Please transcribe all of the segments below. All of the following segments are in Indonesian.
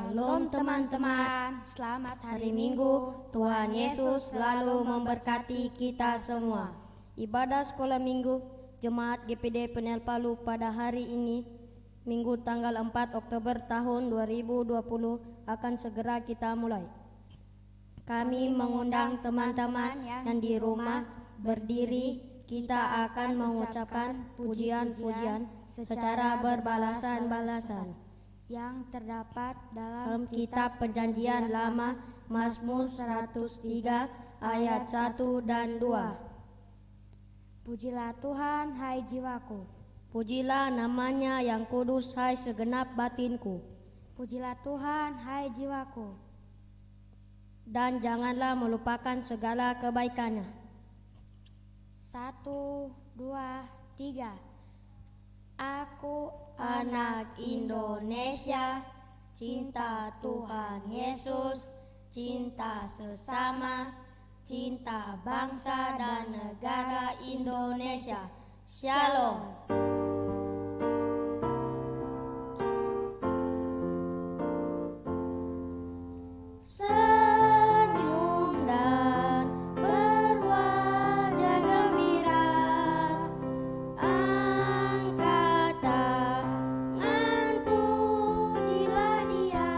Shalom teman-teman, selamat hari Minggu. Tuhan Yesus selalu memberkati kita semua. Ibadah sekolah Minggu Jemaat GPD Penel Palu pada hari ini, Minggu tanggal 4 Oktober tahun 2020 akan segera kita mulai. Kami mengundang teman-teman yang di rumah berdiri. Kita akan mengucapkan pujian-pujian secara berbalasan-balasan yang terdapat dalam kitab Perjanjian Lama, Mazmur 103 ayat 1 dan 2. Pujilah Tuhan, hai jiwaku. Pujilah namanya yang kudus, hai segenap batinku. Pujilah Tuhan, hai jiwaku. Dan janganlah melupakan segala kebaikannya. 1, 2, 3. Aku anak Indonesia, cinta Tuhan Yesus, cinta sesama, cinta bangsa dan negara Indonesia. Shalom. Senyum dan berwajah gembira, angkat tangan, pujilah Dia,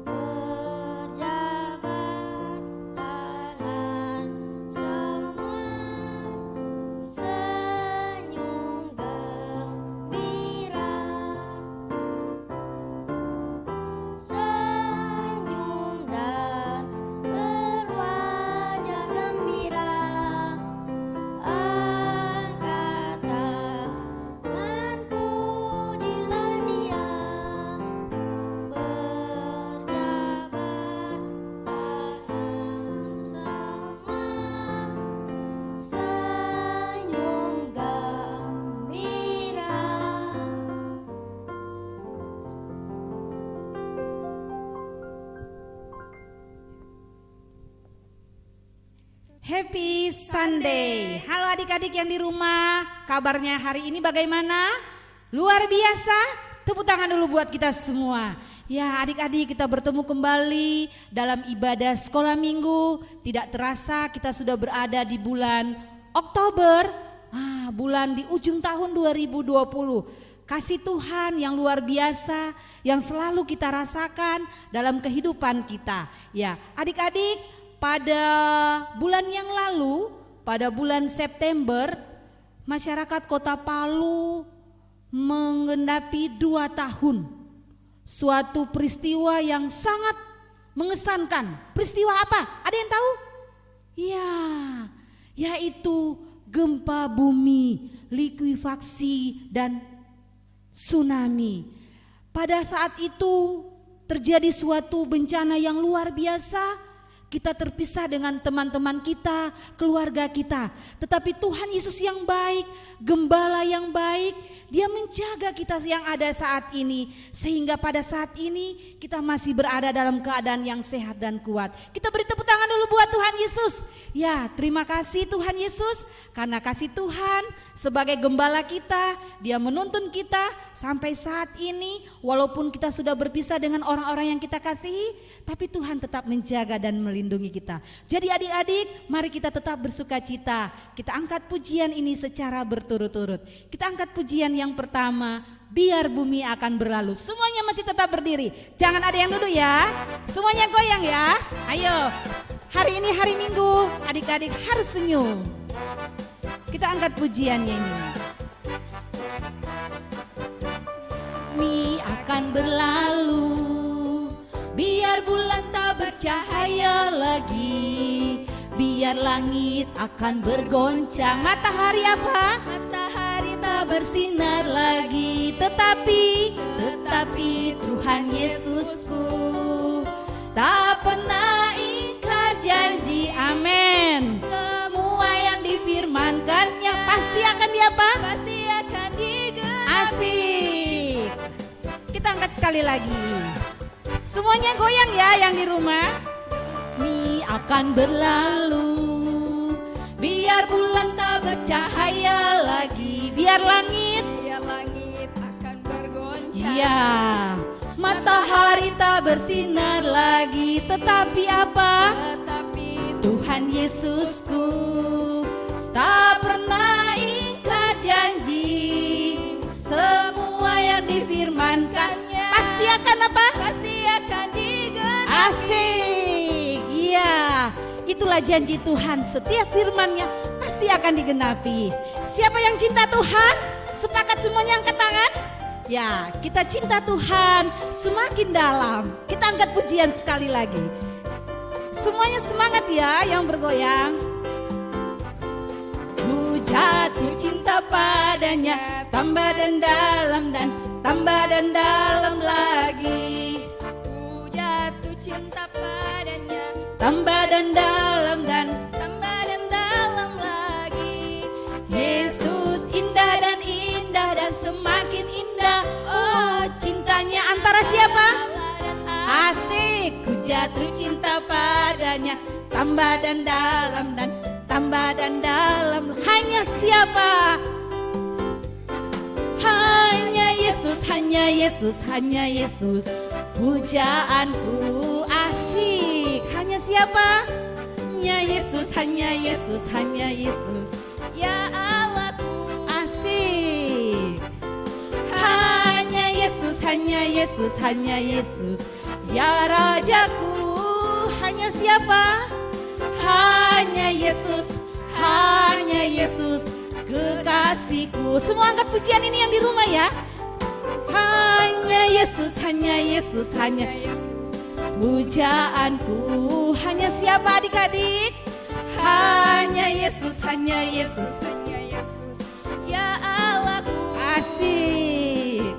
berjabat tangan semua, senyum gembira, senyum dan berwajah gembira, angkat tangan, pujilah Dia, berjabat tangan semua, senyum gembira. Happy Sunday. Halo adik-adik yang di rumah, kabarnya hari ini bagaimana? Luar biasa. Tepuk tangan dulu buat kita semua. Ya adik-adik, kita bertemu kembali dalam ibadah sekolah minggu. Tidak terasa kita sudah berada di bulan Oktober, bulan di ujung tahun 2020. Kasih Tuhan yang luar biasa yang selalu kita rasakan dalam kehidupan kita. Ya adik-adik, pada bulan yang lalu, pada bulan September, masyarakat Kota Palu menggenapi 2 tahun. Suatu peristiwa yang sangat mengesankan. Peristiwa apa? Ada yang tahu? Ya, yaitu gempa bumi, likuifaksi dan tsunami. Pada saat itu terjadi suatu bencana yang luar biasa. Kita terpisah dengan teman-teman kita, keluarga kita. Tetapi Tuhan Yesus yang baik, gembala yang baik, Dia menjaga kita yang ada saat ini. Sehingga pada saat ini kita masih berada dalam keadaan yang sehat dan kuat. Kita beri tepuk tangan dulu buat Tuhan Yesus. Ya, terima kasih Tuhan Yesus. Karena kasih Tuhan sebagai gembala kita, Dia menuntun kita sampai saat ini. Walaupun kita sudah berpisah dengan orang-orang yang kita kasihi, tapi Tuhan tetap menjaga dan melindungi kita. Jadi adik-adik, mari kita tetap bersuka cita. Kita angkat pujian ini secara berturut-turut. Kita angkat pujian yang pertama, biar bumi akan berlalu. Semuanya masih tetap berdiri. Jangan ada yang duduk ya. Semuanya goyang ya. Ayo. Hari ini hari Minggu, adik-adik harus senyum. Kita angkat pujiannya ini. Bumi akan berlalu, biar bulan tak bercahaya lagi, biar langit akan bergoncang. Matahari apa? Matahari tak bersinar lagi. Tetapi Tuhan Yesusku tak pernah ingkar janji. Amin. Semua yang difirmankannya pasti akan diapa? Pasti akan digenapi. Asik. Kita angkat sekali lagi. Semuanya goyang ya yang di rumah. Bumi akan berlalu, biar bulan tak bercahaya lagi, biar langit akan bergoncang. Iya, Matahari tak bersinar lagi, tetapi apa? Tetapi Tuhan Yesusku tak pernah ingkar janji. Semua yang difirmankannya pasti akan apa? pasti akan digenapi. Asik. Iya, itulah janji Tuhan. Setiap firman-Nya pasti akan digenapi. Siapa yang cinta Tuhan? Sepakat semuanya angkat tangan. Ya, kita cinta Tuhan semakin dalam. Kita angkat pujian sekali lagi. Semuanya semangat ya yang bergoyang. Ku jatuh cinta padanya, tambah dan dalam dan tambah dan dalam lagi. Ku jatuh cinta padanya, Tambah dan dalam dan tambah dan dalam lagi. Yesus indah dan semakin indah. Oh, cintanya antara siapa? Allah dan Asik. Ku jatuh cinta padanya, tambah dan dalam dan tambah dan dalam. Hanya siapa? Hanya Yesus, hanya Yesus, hanya Yesus. Pujaanku asik. Hanya siapa? Hanya Yesus, hanya Yesus, hanya Yesus. Ya Allahku, Asik. Hanya Yesus, hanya Yesus, hanya Yesus. Ya Rajaku, hanya siapa? Hanya Yesus, hanya Yesus, kekasihku. Semua angkat pujian ini yang di rumah ya. Hanya Yesus, hanya Yesus, hanya Yesus. pujaanku. Hanya siapa adik-adik? Hanya Yesus, hanya Yesus. Hanya Yesus. Ya Allahku, Asik.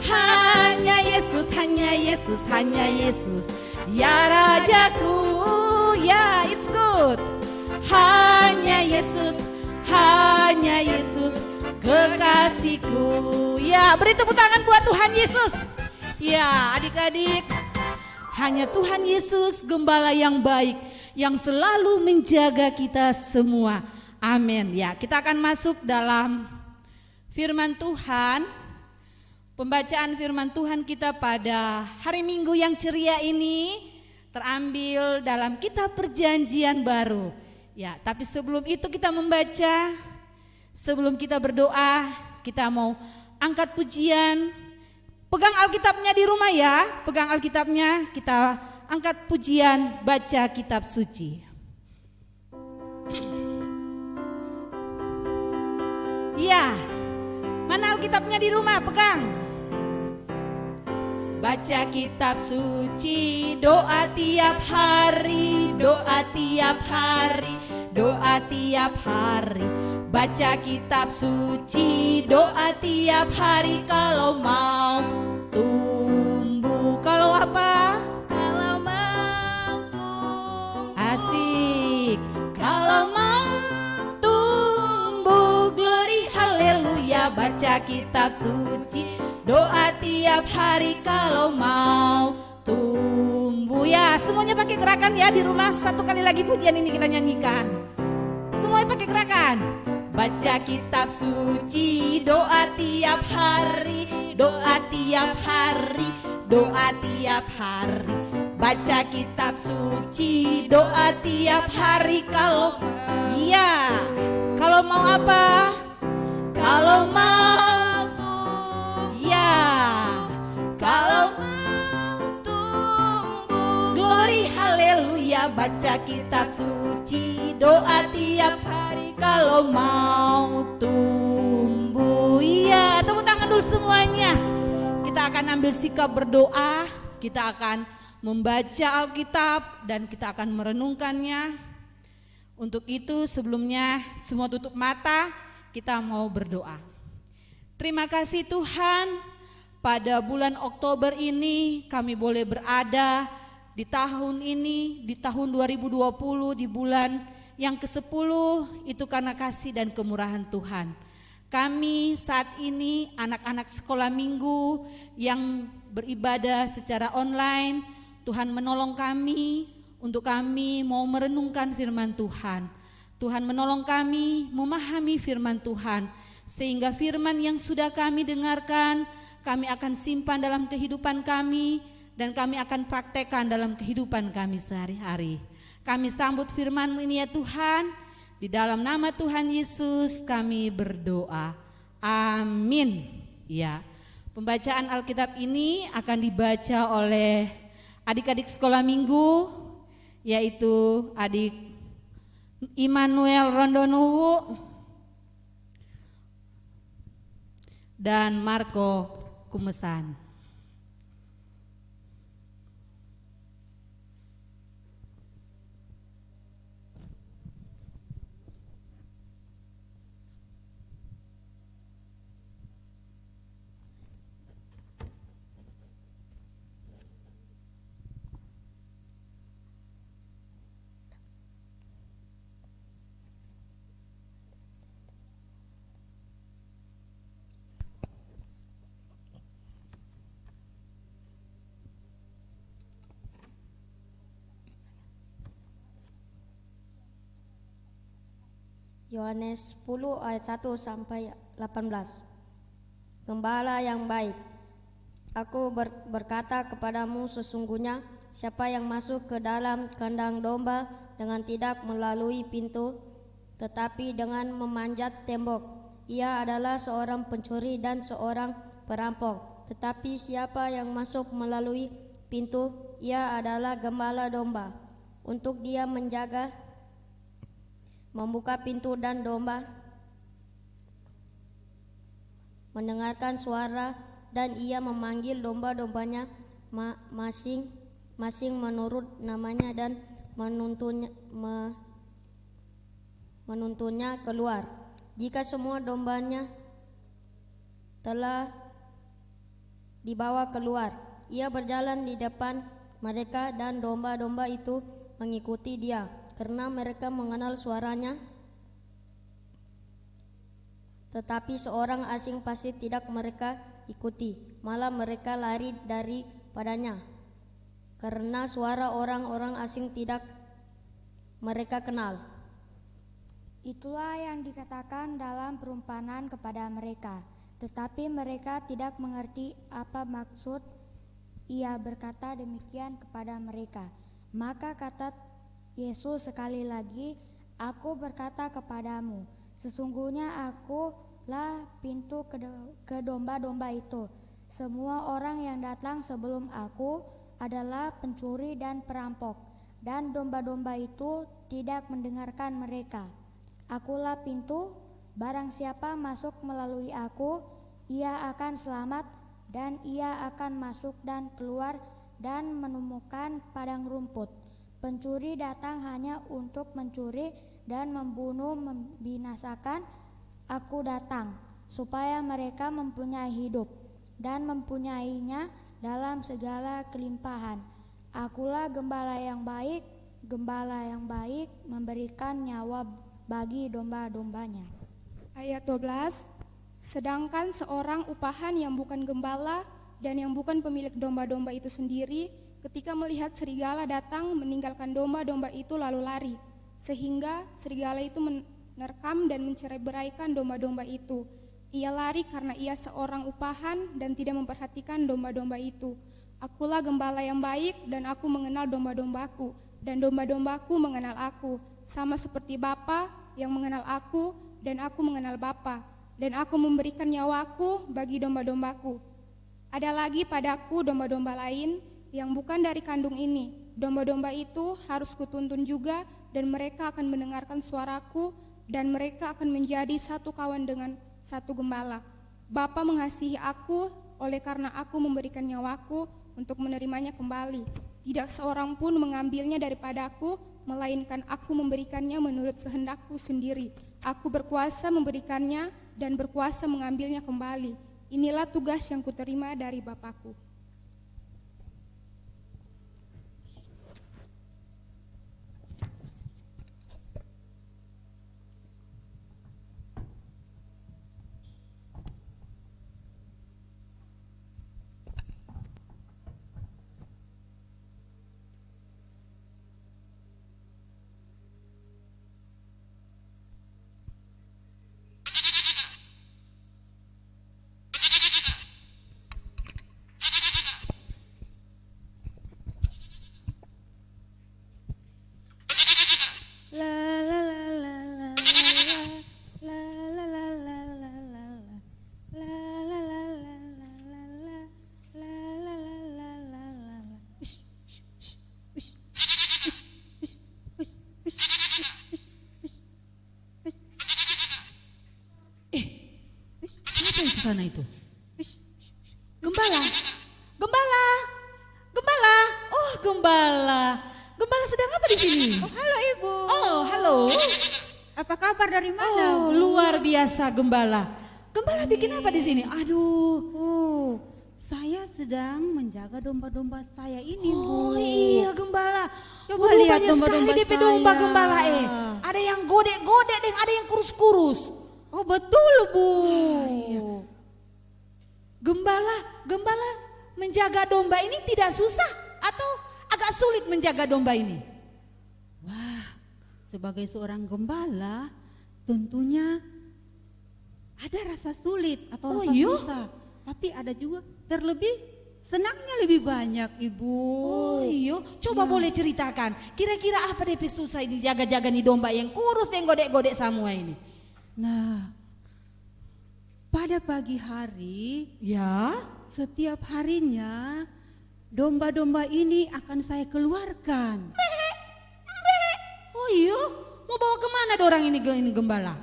Hanya Yesus, hanya Yesus, hanya Yesus. Ya Rajaku, ya it's good. Hanya Yesus, hanya Yesus, kekasihku. Ya, beri tepuk tangan buat Tuhan Yesus. Ya, adik-adik, hanya Tuhan Yesus, gembala yang baik, yang selalu menjaga kita semua. Amin. Ya, kita akan masuk dalam firman Tuhan. Pembacaan firman Tuhan kita pada hari Minggu yang ceria ini terambil dalam kitab Perjanjian Baru. Ya, tapi sebelum itu kita membaca, sebelum kita berdoa, kita mau angkat pujian. Pegang Alkitabnya di rumah ya, pegang Alkitabnya, kita angkat pujian, baca kitab suci. Iya, mana Alkitabnya di rumah, pegang. Baca kitab suci, doa tiap hari, doa tiap hari, doa tiap hari. Baca kitab suci, doa tiap hari kalau mau tumbuh. Kalau apa? kalau mau tumbuh, Asik. Kalau mau tumbuh, glory haleluya. Baca kitab suci, doa tiap hari kalau mau tumbuh. Ya, semuanya pakai gerakan ya di rumah. Satu kali lagi pujian ini kita nyanyikan. Semuanya pakai gerakan. Baca kitab suci, doa tiap hari, doa tiap hari, doa tiap hari. Baca kitab suci, doa tiap hari kalau iya. Kalau mau apa? Kalau mau tumbuh, ya. Kalau mau tumbuh, glory haleluya. Baca kitab suci, doa tiap hari kalau mau tumbuh. Iya, tepuk tangan dulu semuanya. Kita akan ambil sikap berdoa, kita akan membaca Alkitab dan kita akan merenungkannya. Untuk itu sebelumnya semua tutup mata, kita mau berdoa. Terima kasih Tuhan, pada bulan Oktober ini kami boleh berada di tahun ini, di tahun 2020, di bulan yang ke-10, itu karena kasih dan kemurahan Tuhan. Kami saat ini anak-anak sekolah minggu yang beribadah secara online, Tuhan menolong kami untuk kami mau merenungkan firman Tuhan. Tuhan menolong kami memahami firman Tuhan, sehingga firman yang sudah kami dengarkan, kami akan simpan dalam kehidupan kami, dan kami akan praktekkan dalam kehidupan kami sehari-hari. Kami sambut firman-Mu ini ya Tuhan, di dalam nama Tuhan Yesus kami berdoa. Amin. Ya, pembacaan Alkitab ini akan dibaca oleh adik-adik sekolah minggu, yaitu adik Immanuel Rondonuwu dan Marco Kumesan. Yohanes 10 ayat 1 sampai 18. Gembala yang baik, aku berkata kepadamu, sesungguhnya siapa yang masuk ke dalam kandang domba dengan tidak melalui pintu, tetapi dengan memanjat tembok, ia adalah seorang pencuri dan seorang perampok. Tetapi siapa yang masuk melalui pintu, ia adalah gembala domba. Untuk dia menjaga, membuka pintu, dan domba mendengarkan suara, dan ia memanggil domba-dombanya masing-masing menurut namanya dan menuntunnya keluar. Jika semua dombanya telah dibawa keluar, ia berjalan di depan mereka, dan domba-domba itu mengikuti dia, karena mereka mengenal suaranya. Tetapi seorang asing pasti tidak mereka ikuti, malah mereka lari daripadanya, karena suara orang-orang asing tidak mereka kenal. Itulah yang dikatakan dalam perumpamaan kepada mereka, tetapi mereka tidak mengerti apa maksud ia berkata demikian kepada mereka. Maka kata Yesus sekali lagi, aku berkata kepadamu, sesungguhnya akulah pintu ke domba-domba itu. Semua orang yang datang sebelum aku adalah pencuri dan perampok, dan domba-domba itu tidak mendengarkan mereka. Akulah pintu, barang siapa masuk melalui aku, ia akan selamat, dan ia akan masuk dan keluar dan menemukan padang rumput. Pencuri datang hanya untuk mencuri dan membunuh, membinasakan. Aku datang supaya mereka mempunyai hidup dan mempunyainya dalam segala kelimpahan. Akulah gembala yang baik. Gembala yang baik memberikan nyawa bagi domba-dombanya. Ayat 12, sedangkan seorang upahan yang bukan gembala dan yang bukan pemilik domba-domba itu sendiri, ketika melihat serigala datang, meninggalkan domba-domba itu lalu lari, sehingga serigala itu menerkam dan mencerai-beraikan domba-domba itu. Ia lari karena ia seorang upahan dan tidak memperhatikan domba-domba itu. Akulah gembala yang baik, dan aku mengenal domba-dombaku, dan domba-dombaku mengenal aku, sama seperti Bapa yang mengenal aku, dan aku mengenal Bapa, dan aku memberikan nyawaku bagi domba-dombaku. Ada lagi padaku domba-domba lain yang bukan dari kandung ini. Domba-domba itu harus kutuntun juga, dan mereka akan mendengarkan suaraku, dan mereka akan menjadi satu kawan dengan satu gembala. Bapa mengasihi aku, oleh karena aku memberikan nyawaku untuk menerimanya kembali. Tidak seorang pun mengambilnya daripadaku, melainkan aku memberikannya menurut kehendakku sendiri. Aku berkuasa memberikannya dan berkuasa mengambilnya kembali. Inilah tugas yang kuterima dari Bapakku. sana itu? Gembala, gembala, gembala. Oh, gembala. Gembala sedang apa di sini? Halo Ibu. Oh, halo. Apa kabar dari mana? Oh, Bu? luar biasa Gembala. Gembala bikin apa di sini? Aduh. Oh, saya sedang menjaga domba-domba saya ini, Bu. Oh iya Gembala. Coba Waduh, lihat banyak domba-domba sekali DP domba saya. Gembala Ada yang godek-godek dan ada yang kurus-kurus. Oh, betul, Bu. Gembala menjaga domba ini tidak susah atau agak sulit menjaga domba ini? Wah, sebagai seorang gembala tentunya ada rasa sulit atau Oh, rasa iya? susah. Tapi ada juga terlebih senangnya lebih banyak, Ibu. Oh iya, coba boleh ceritakan. Kira-kira apa DP susah ini jaga-jaga nih domba yang kurus dan godek-godek semua ini? Nah, pada pagi hari Ya. setiap harinya domba-domba ini akan saya keluarkan. Oh iya, mau bawa kemana dorang ini Gembala?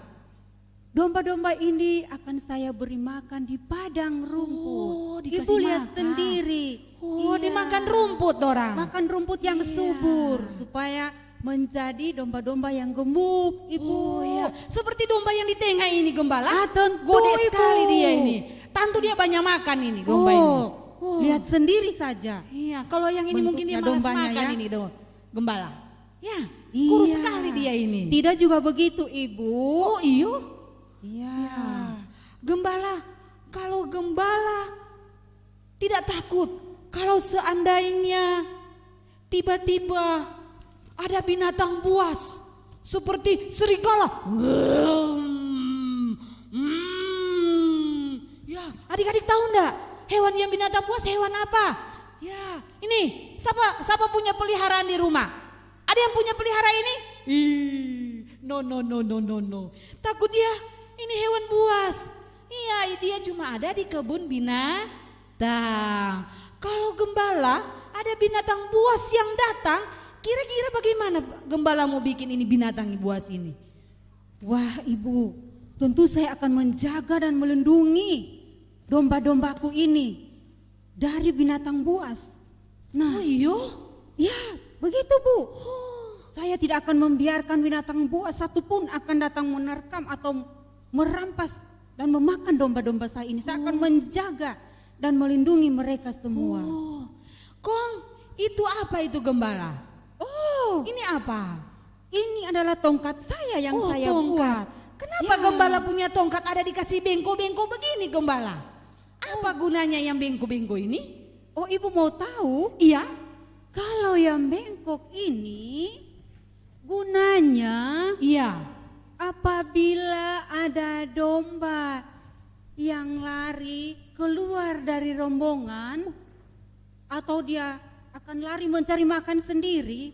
Domba-domba ini akan saya beri makan di padang rumput. Oh, dikasih Ibu lihat makan. sendiri. Oh, Iya. dimakan rumput dorang. Makan rumput yang subur supaya menjadi domba-domba yang gemuk, Ibu. Oh iya, seperti domba yang di tengah ini Gembala. Ah, tentu, Godek Ibu. sekali dia ini. Tentu dia banyak makan ini domba ini. Oh, lihat sendiri saja. Iya, kalau yang ini mungkin dia Bentuknya malas dombanya makan ya. ini Gembala. Ya, kurus Iya. sekali dia ini. Tidak juga begitu, Ibu. Oh iya, Iya. Gembala. Kalau Gembala tidak takut kalau seandainya tiba-tiba ada binatang buas seperti serigala. Ya, adik-adik tahu enggak? Hewan yang binatang buas hewan apa? Ya, ini siapa punya peliharaan di rumah? Ada yang punya pelihara ini? No. Takut dia ini hewan buas. Iya, dia cuma ada di kebun binatang. Kalau Gembala ada binatang buas yang datang, kira-kira bagaimana Gembala mau bikin ini binatang buas ini? Wah, Ibu, tentu saya akan menjaga dan melindungi domba-dombaku ini dari binatang buas. Nah, Oh iya? ya begitu, Bu. Saya tidak akan membiarkan binatang buas satupun akan datang menerkam atau merampas dan memakan domba-domba saya ini. Saya akan menjaga dan melindungi mereka semua. Oh, Kong, itu apa itu Gembala? Oh, Ini apa? ini adalah tongkat saya yang Oh, saya tongkat. buat. Kenapa Ya. Gembala punya tongkat ada dikasih bengko-bengko begini Gembala? Apa gunanya yang bengko-bengko ini? Oh, Ibu mau tahu? Iya. Kalau yang bengkok ini gunanya Iya. apabila ada domba yang lari keluar dari rombongan atau dia akan lari mencari makan sendiri,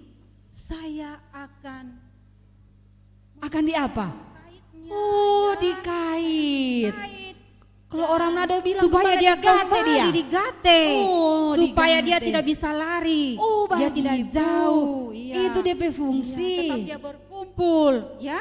saya akan Akan di apa? kaitnya. Oh, dikait. Kait. Kalau orang Nado bilang Supaya Gembala dia digate kembali digate, Oh, supaya dia digate. tidak bisa lari, Oh, dia tidak begitu. jauh. Iya. Itu DP Iya, fungsi. tetap dia berkumpul, ya.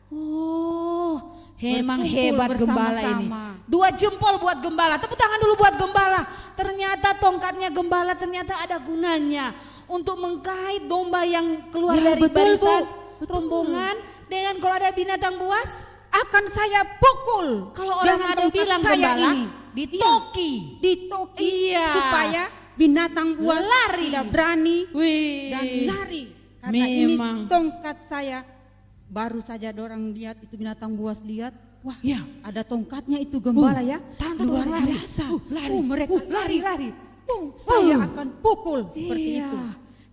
Oh, emang Berkumpul hebat Gembala ini. bersama-sama. 2 jempol buat Gembala. Tepuk tangan dulu buat Gembala. Ternyata tongkatnya Gembala ternyata ada gunanya untuk mengkait domba yang keluar Ya, dari betul, barisan Bu. Betul. rombongan. Dengan kalau ada binatang buas, Akan saya pukul. kalau orang dengan Nado tongkat bilang saya Gembala, ini. ditoki. Ditoki Iya. supaya binatang buas Lari. tidak berani Wih. dan lari. Karena ini Memang. tongkat saya. Baru saja dorang lihat itu binatang buas lihat. Wah, Ya. ada tongkatnya itu Gembala ya. Tante Luar dorang lari. biasa. Lari. Mereka lari. Saya akan pukul seperti Iya. itu.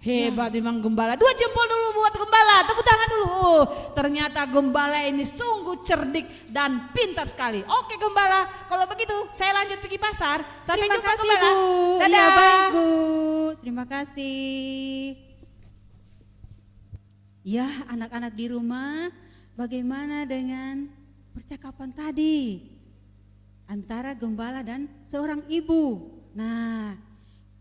Hebat memang Gembala. 2 jempol dulu buat Gembala. Tepuk tangan dulu. Oh, ternyata Gembala ini sungguh cerdik dan pintar sekali. Oke Gembala, kalau begitu saya lanjut pergi pasar. Sampai Terima jumpa kasih, Gembala. Bu. Dadah. Ya, baik, Bu. Terima kasih. Ya, anak-anak di rumah, bagaimana dengan percakapan tadi antara Gembala dan seorang ibu? Nah,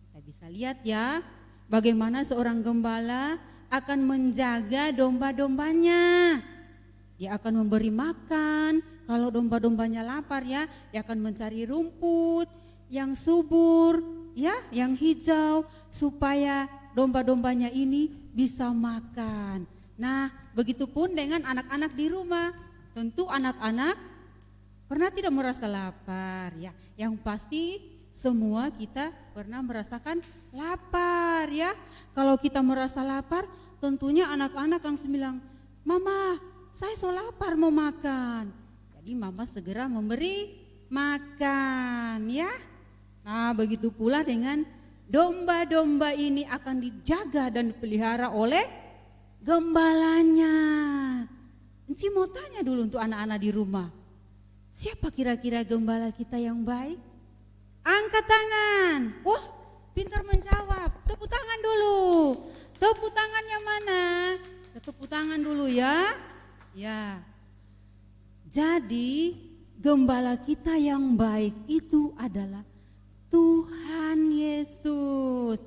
kita bisa lihat ya, bagaimana seorang gembala akan menjaga domba-dombanya. Dia akan memberi makan. kalau domba-dombanya lapar ya, dia akan mencari rumput yang subur, ya, yang hijau, supaya domba-dombanya ini bisa makan. Nah, begitupun dengan anak-anak di rumah. Tentu anak-anak pernah tidak merasa lapar ya. Yang pasti semua kita pernah merasakan lapar ya. Kalau kita merasa lapar, tentunya anak-anak langsung bilang, "Mama, saya so lapar mau makan." Jadi mama segera memberi makan ya. Nah, begitu pula dengan domba-domba ini akan dijaga dan dipelihara oleh gembalanya. Enci mau tanya dulu untuk anak-anak di rumah, siapa kira-kira gembala kita yang baik? Angkat tangan. Wah, pintar menjawab. Tepuk tangan dulu. Tepuk tangannya mana? Tepuk tangan dulu ya. Ya. Jadi gembala kita yang baik itu adalah Tuhan Yesus.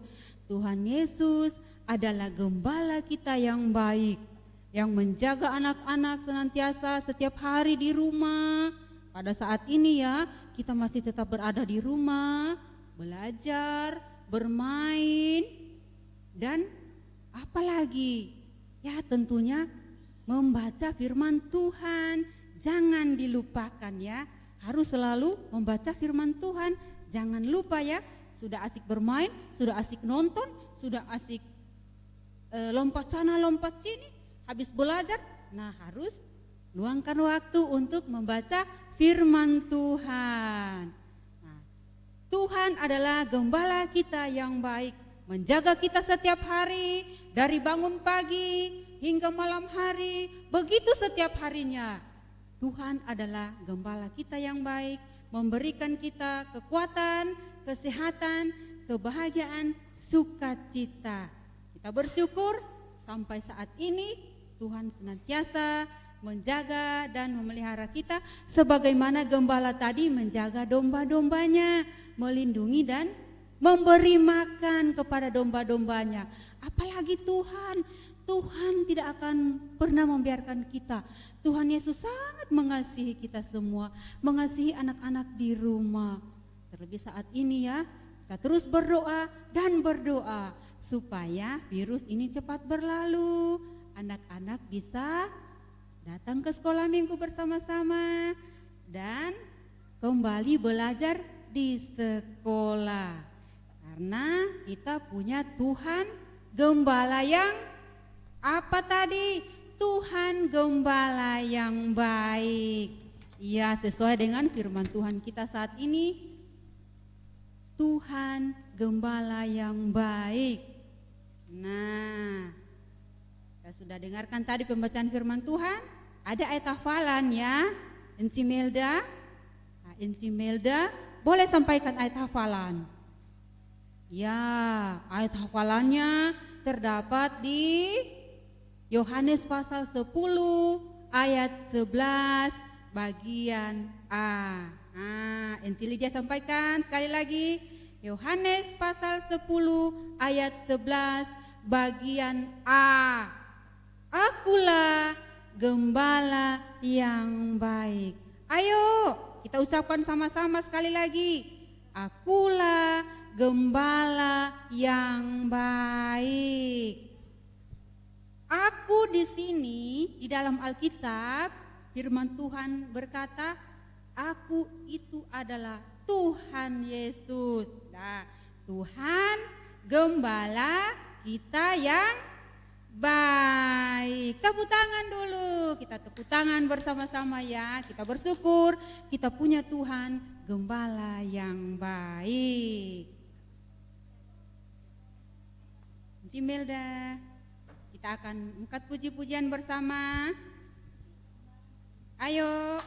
Tuhan Yesus adalah gembala kita yang baik, yang menjaga anak-anak senantiasa setiap hari di rumah. Pada saat ini ya, kita masih tetap berada di rumah, belajar, bermain, dan apalagi ya tentunya membaca firman Tuhan. Jangan dilupakan ya, harus selalu membaca firman Tuhan. Jangan lupa ya, sudah asik bermain, sudah asik nonton, sudah asik lompat sana lompat sini, habis belajar, nah harus luangkan waktu untuk membaca firman Tuhan. Nah, Tuhan adalah gembala kita yang baik, menjaga kita setiap hari, dari bangun pagi hingga malam hari, begitu setiap harinya. Tuhan adalah gembala kita yang baik, memberikan kita kekuatan, kesehatan, kebahagiaan, sukacita. Kita bersyukur sampai saat ini Tuhan senantiasa menjaga dan memelihara kita sebagaimana gembala tadi menjaga domba-dombanya, melindungi dan memberi makan kepada domba-dombanya. Apalagi Tuhan tidak akan pernah membiarkan kita. Tuhan Yesus sangat mengasihi kita semua, mengasihi anak-anak di rumah. Terlebih saat ini ya, kita terus berdoa dan berdoa supaya virus ini cepat berlalu, anak-anak bisa datang ke sekolah minggu bersama-sama dan kembali belajar di sekolah. Karena kita punya Tuhan gembala yang apa tadi? Tuhan gembala yang baik. Ya, sesuai dengan firman Tuhan kita saat ini, Tuhan gembala yang baik. Nah, kita sudah dengarkan tadi pembacaan firman Tuhan. Ada ayat hafalan ya, Enci Melda. Nah, Enci Melda boleh sampaikan ayat hafalan. Ya, ayat hafalannya terdapat di Yohanes pasal 10 ayat 11 bagian A. Nah, Enci Lydia sampaikan sekali lagi. Yohanes pasal 10 ayat 11 bagian A. Akulah gembala yang baik. Ayo kita ucapkan sama-sama sekali lagi. Akulah gembala yang baik. Aku di sini di dalam Alkitab firman Tuhan berkata, aku itu adalah Tuhan Yesus. Nah, Tuhan gembala kita yang baik. Tepuk tangan dulu, kita tepuk tangan bersama-sama ya. Kita bersyukur kita punya Tuhan gembala yang baik. Jimelda, kita akan angkat puji-pujian bersama. Ayo.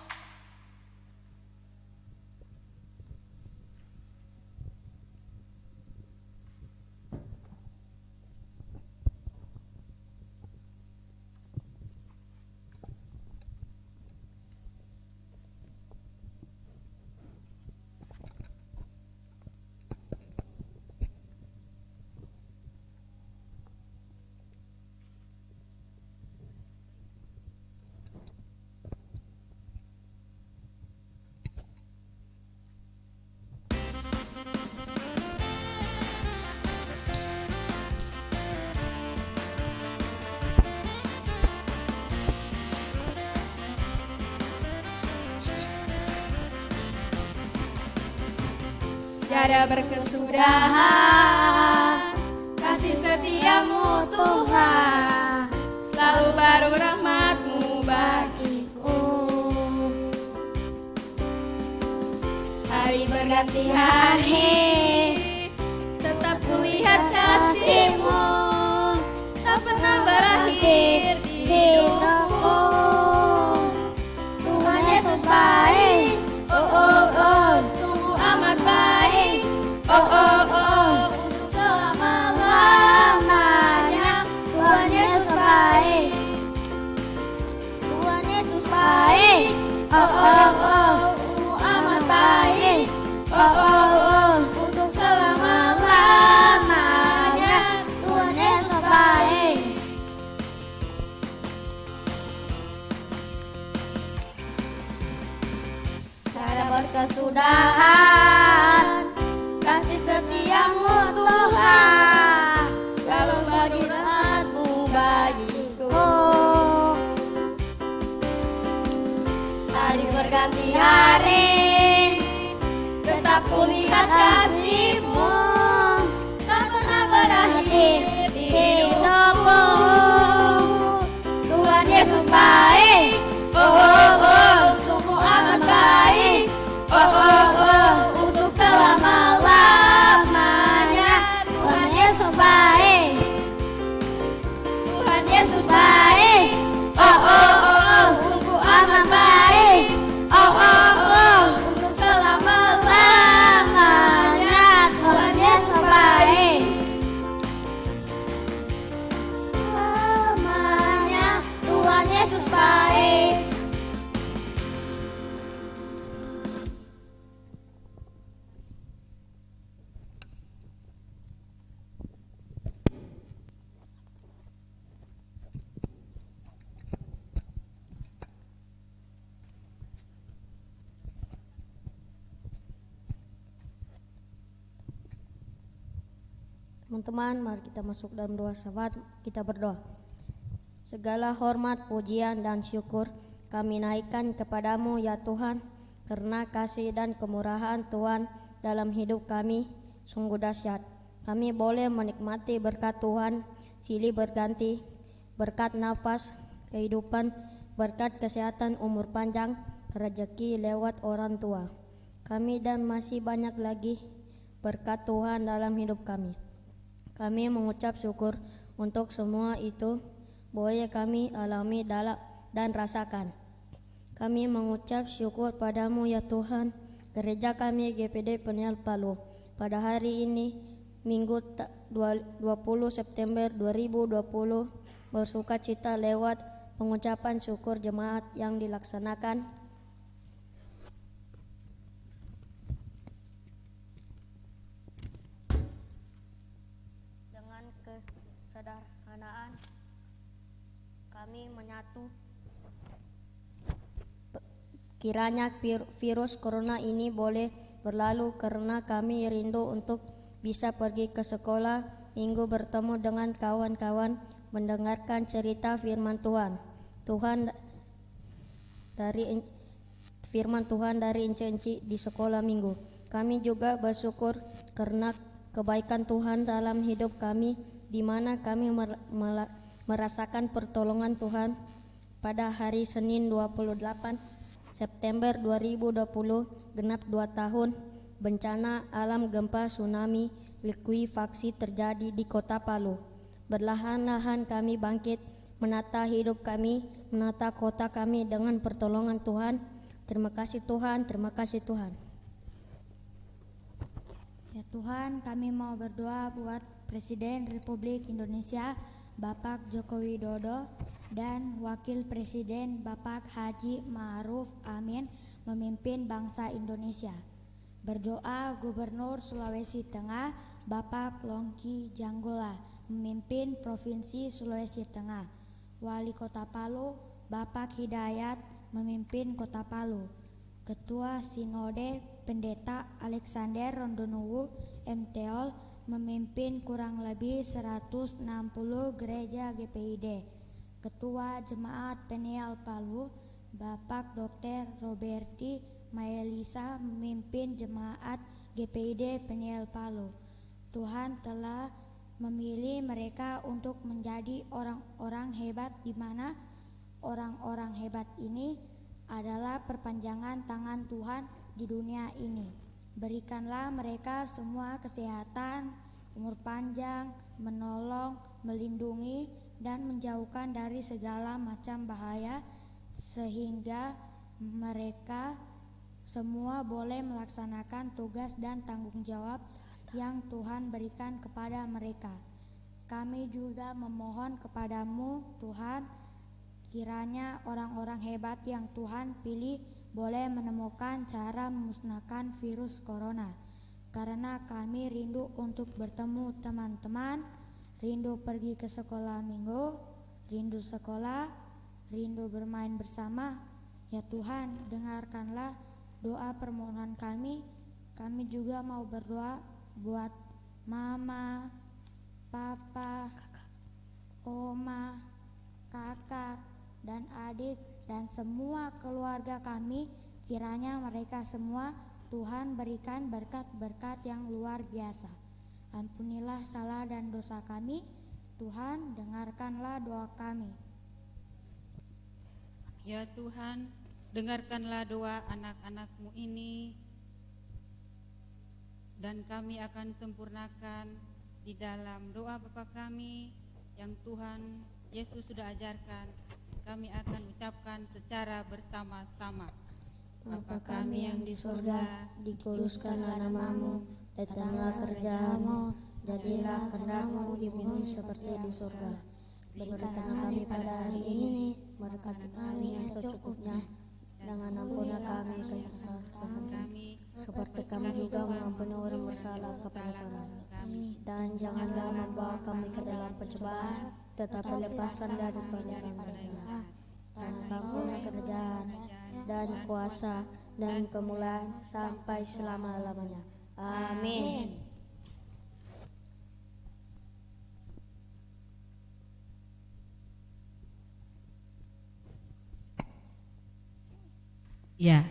tiada berkesudahan. Kasih setiamu Tuhan, selalu baru rahmat-Mu bagiku. Hari berganti hari, tetap kulihat kasih-Mu, tak pernah berakhir di hidupku. Tuhan Yesus baik, oh oh oh, sungguh amat baik, oh oh oh, untuk selama-lamanya. Tuhan Yesus baik, Tuhan Yesus baik, oh oh oh, sungguh amat baik, oh oh oh, untuk selama-lamanya. Tuhan Yesus baik. Tiada berkesudahan, kasih setiamu Tuhan, selalu bagi rahmat-Mu bagiku. Hari berganti hari, tetap kulihat kasih-Mu, tak pernah berakhir di hidupku. Tuhan Yesus baik, oh oh oh, sungguh amat baik, oh oh oh, untuk selama-lamanya. Tuhan Yesus baik, Tuhan Yesus baik, oh oh oh, sungguh amat baik, oh oh oh, untuk selama-lamanya. Tuhan Yesus baik, lamanya. Tuhan Yesus baik. Teman-teman, mari kita masuk dalam doa syafaat. Kita berdoa. Segala hormat, pujian, dan syukur kami naikkan kepadamu ya Tuhan, karena kasih dan kemurahan Tuhan dalam hidup kami sungguh dahsyat. Kami boleh menikmati berkat Tuhan silih berganti, berkat nafas, kehidupan, berkat kesehatan, umur panjang, rezeki lewat orang tua kami, dan masih banyak lagi berkat Tuhan dalam hidup kami. Kami mengucap syukur untuk semua itu boleh kami alami dan rasakan. Kami mengucap syukur padamu ya Tuhan. Gereja kami GPD Peniel Palu pada hari ini Minggu 20 September 2020 bersuka cita lewat pengucapan syukur jemaat yang dilaksanakan dengan kesederhanaan. Kami menyatu kiranya virus corona ini boleh berlalu, karena kami rindu untuk bisa pergi ke sekolah minggu, bertemu dengan kawan-kawan, mendengarkan cerita firman Tuhan. Firman Tuhan dari enci-enci di sekolah minggu. Kami juga bersyukur karena kebaikan Tuhan dalam hidup kami, di mana kami merasakan pertolongan Tuhan pada hari Senin 28 September 2020, genap 2 tahun bencana alam, gempa, tsunami, likuifaksi terjadi di kota Palu. Berlahan-lahan kami bangkit, menata hidup kami, menata kota kami dengan pertolongan Tuhan. Terima kasih Tuhan, terima kasih Tuhan. Ya Tuhan, kami mau berdoa buat Presiden Republik Indonesia Bapak Joko Widodo dan Wakil Presiden Bapak Haji Ma'ruf Amin memimpin bangsa Indonesia. Berdoa Gubernur Sulawesi Tengah Bapak Longki Janggola memimpin Provinsi Sulawesi Tengah. Wali Kota Palu Bapak Hidayat memimpin Kota Palu. Ketua Sinode Pendeta Alexander Rondonuwu MTOL memimpin kurang lebih 160 gereja GPID. Ketua Jemaat Peniel Palu Bapak Dr. Roberti Mayelisa memimpin Jemaat GPID Peniel Palu. Tuhan telah memilih mereka untuk menjadi orang-orang hebat, di mana orang-orang hebat ini adalah perpanjangan tangan Tuhan di dunia ini. Berikanlah mereka semua kesehatan, umur panjang, menolong, melindungi, dan menjauhkan dari segala macam bahaya, sehingga mereka semua boleh melaksanakan tugas dan tanggung jawab yang Tuhan berikan kepada mereka. Kami juga memohon kepadamu, Tuhan, kiranya orang-orang hebat yang Tuhan pilih boleh menemukan cara memusnahkan virus corona. Karena kami rindu untuk bertemu teman-teman, rindu pergi ke sekolah minggu, rindu sekolah, rindu bermain bersama. Ya Tuhan, dengarkanlah doa permohonan kami. Kami juga mau berdoa buat mama, papa, oma, kakak, dan adik, dan semua keluarga kami. Kiranya mereka semua Tuhan berikan berkat-berkat yang luar biasa. Ampunilah salah dan dosa kami. Tuhan, dengarkanlah doa kami. Ya Tuhan, dengarkanlah doa anak-anak-Mu ini, dan kami akan sempurnakan di dalam doa Bapa kami yang Tuhan Yesus sudah ajarkan. Kami akan ucapkan secara bersama-sama. Bapa kami yang di surga, dikuduskanlah namamu, datanglah kerjamu, jadilah kehendak-Mu di bumi seperti di surga. Berikanlah kami pada hari ini, berkati kami yang secukupnya, dengan ampunilah kami kesalahan kami, seperti kami juga mengampuni orang bersalah kepada kami. Dan janganlah membawa kami ke dalam pencobaan, tetapi lepaskan daripada yang jahat. Karena kamu kerajaan dan kuasa dan kemuliaan sampai selama-lamanya. Amin. Ya,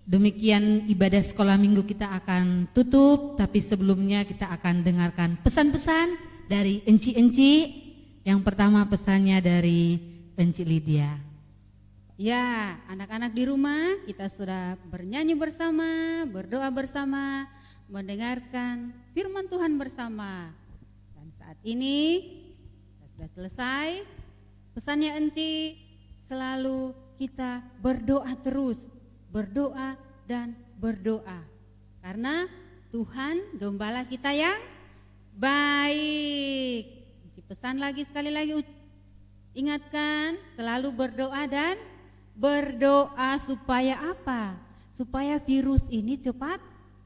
demikian ibadah sekolah minggu kita akan tutup, tapi sebelumnya kita akan dengarkan pesan-pesan dari enci-enci. Yang pertama pesannya dari Enci Lydia. Ya, anak-anak di rumah kita sudah bernyanyi bersama, berdoa bersama, mendengarkan firman Tuhan bersama. Dan saat ini sudah selesai. Pesannya Enci, selalu kita berdoa terus, berdoa dan berdoa. Karena Tuhan gembala kita yang baik. Enci pesan lagi sekali lagi, ingatkan selalu berdoa dan berdoa supaya apa? Supaya virus ini cepat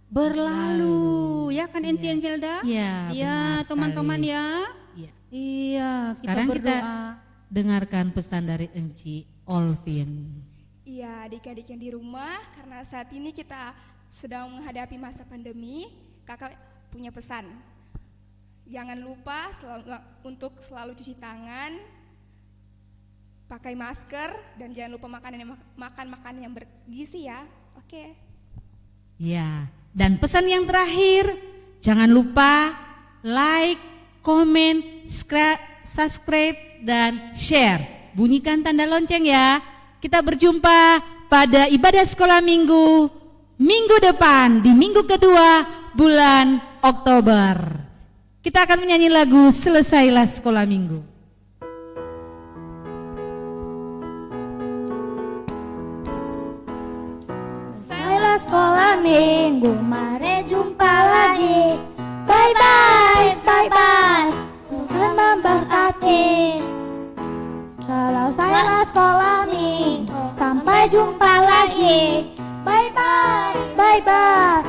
berlalu. Ya kan Enci Enfelda? Iya, ya, teman-teman ya. Iya. Iya, Sekarang kita berdoa. kita dengarkan pesan dari Enci Olvin. Iya, adik-adik yang di rumah, karena saat ini kita sedang menghadapi masa pandemi, kakak punya pesan. Jangan lupa untuk selalu cuci tangan, pakai masker, dan jangan lupa makan makanan yang bergizi ya. Oke. Ya, dan pesan yang terakhir, jangan lupa like, komen, subscribe, dan share. Bunyikan tanda lonceng ya. Kita berjumpa pada ibadah sekolah minggu depan, di minggu kedua bulan Oktober. Kita akan menyanyi lagu Selesailah Sekolah Minggu. Selesailah sekolah minggu, mari jumpa lagi. Bye bye, bye bye, Tuhan memberkati. Selesailah sekolah minggu, sampai jumpa lagi. Bye bye, bye bye,